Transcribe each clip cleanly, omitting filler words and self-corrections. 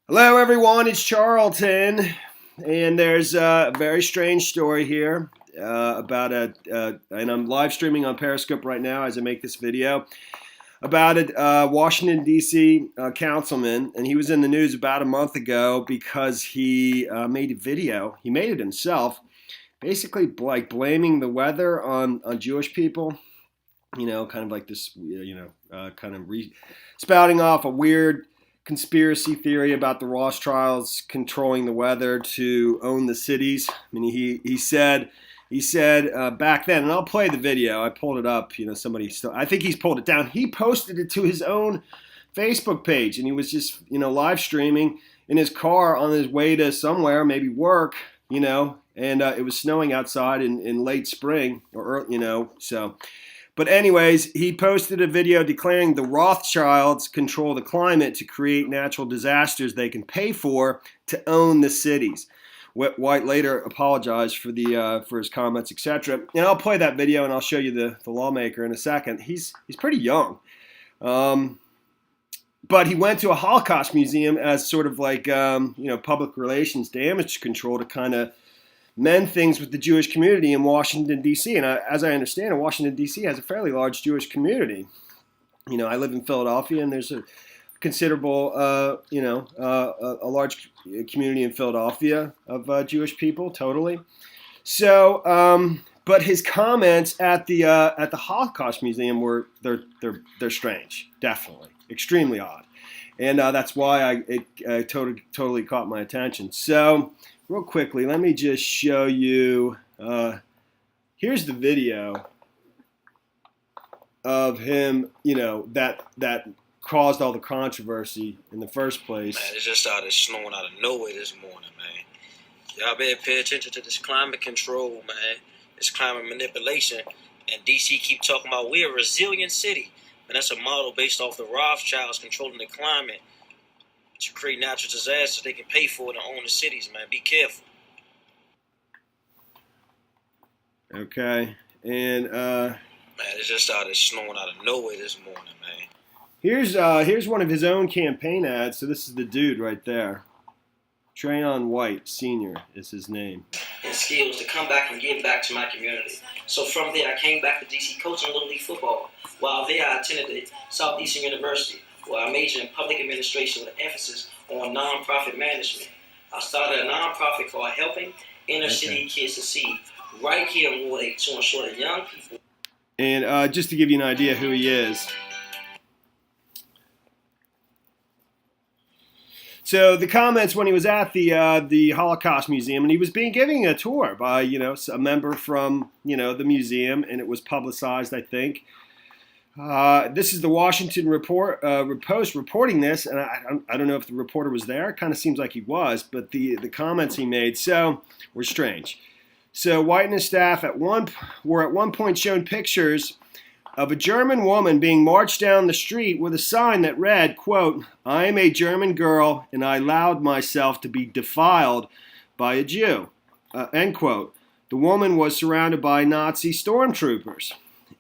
Hello, everyone. It's Charlton, and there's a very strange story here and I'm live streaming on Periscope right now as I make this video about a Washington D.C. Councilman, and he was in the news about a month ago because he made a video. He made it himself, basically like blaming the weather on Jewish people. Kind of like this, spouting off a weird conspiracy theory about the Rothschilds controlling the weather to own the cities. I mean, he said back then, and I'll play the video. I pulled it up. I think he's pulled it down. He posted it to his own Facebook page, and he was just live streaming in his car on his way to somewhere, maybe work. And it was snowing outside in late spring so. But anyways, he posted a video declaring the Rothschilds control the climate to create natural disasters they can pay for to own the cities. White later apologized for his comments, etc. And I'll play that video and I'll show you the Lawmaker in a second. He's pretty young. But he went to a Holocaust museum as sort of like public relations damage control to kind of mend things with the Jewish community in Washington, D.C. And as I understand it, Washington, D.C. has a fairly large Jewish community. I live in Philadelphia, and there's a considerable, a large community in Philadelphia of Jewish people, totally. So, but his comments at the Holocaust Museum they're strange, definitely, extremely odd, and that's why it totally caught my attention. So, real quickly, let me just show you. Here's the video of him, that caused all the controversy in the first place. Man, it just started snowing out of nowhere this morning, man. Y'all better pay attention to this climate control, man. This climate manipulation. And DC keep talking about we're a resilient city. And that's a model based off the Rothschilds controlling the climate to create natural disasters they can pay for to own the cities, man. Be careful. Okay. And man, it just started snowing out of nowhere this morning, man. Here's one of his own campaign ads. So this is the dude right there. Trayon White, Sr. is his name. And skills to come back and give back to my community. So from there, I came back to DC coaching Little League football. While there, I attended the Southeastern University, where I majored in public administration with an emphasis on nonprofit management. I started a nonprofit called Helping Inner City Kids Succeed right here in Ward 8 to ensure that young people. And just to give you an idea who he is. So the comments when he was at the Holocaust Museum, and he was giving a tour by a member from the museum, and it was publicized, I think. This is the Washington Post reporting this, and I don't know if the reporter was there. It kind of seems like he was, but the comments he made were strange. So White and his staff were at one point shown pictures of a German woman being marched down the street with a sign that read, quote, "I am a German girl and I allowed myself to be defiled by a Jew," end quote. The woman was surrounded by Nazi stormtroopers.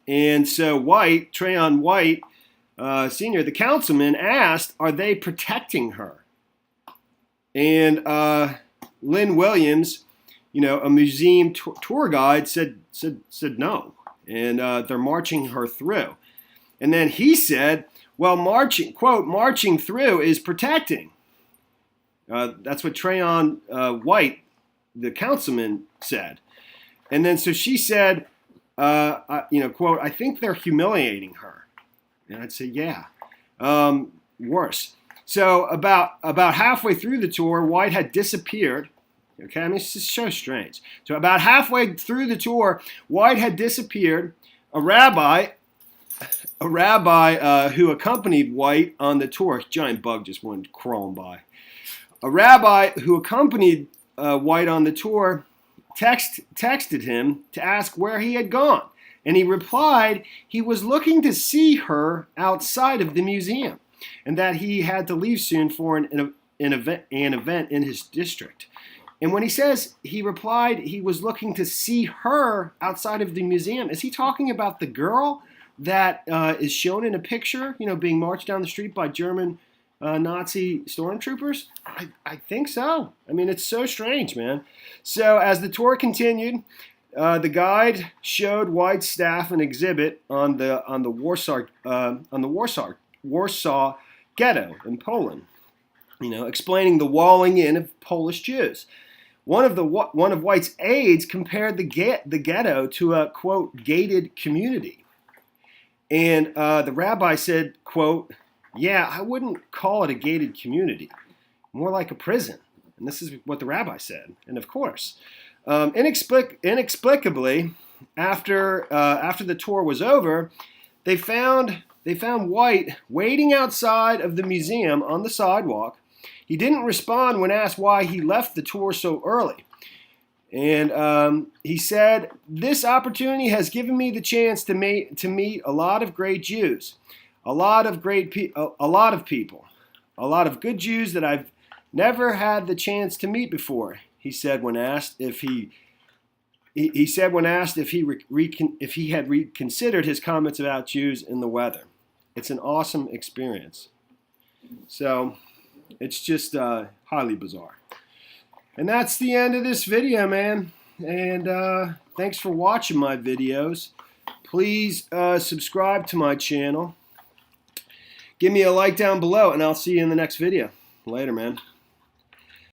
And so Trayon White, Sr., the councilman, asked, are they protecting her? And Lynn Williams, a museum tour guide, said no. And they're marching her through. And then he said, well, marching through is protecting. That's what Trayon White, the councilman, said. And then so she said, quote, I think they're humiliating her. And I'd say, yeah, worse. So about halfway through the tour, White had disappeared. Okay, I mean, it's just so strange. So about halfway through the tour, White had disappeared. A rabbi who accompanied White on the tour, giant bug just went crawling by. A rabbi who accompanied White on the tour texted him to ask where he had gone. And he replied he was looking to see her outside of the museum and that he had to leave soon for an event in his district. And when he says he replied he was looking to see her outside of the museum, is he talking about the girl that is shown in a picture, being marched down the street by German Nazi stormtroopers? I think so. I mean, it's so strange, man. So as the tour continued, the guide showed White's staff an exhibit on the Warsaw ghetto in Poland, explaining the walling in of Polish Jews. One of White's aides compared the ghetto to a, quote, gated community. And the rabbi said, quote, yeah, I wouldn't call it a gated community, more like a prison. And this is what the rabbi said. And of course, inexplicably, after the tour was over, they found White waiting outside of the museum on the sidewalk. He didn't respond when asked why he left the tour so early. And he said, "This opportunity has given me the chance to meet a lot of great Jews, a lot of people, a lot of good Jews that I've never had the chance to meet before." He said when asked if he had reconsidered his comments about Jews and the weather. It's an awesome experience. So it's just highly bizarre. And that's the end of this video, man. And thanks for watching my videos. Please subscribe to my channel. Give me a like down below, and I'll see you in the next video. Later, man.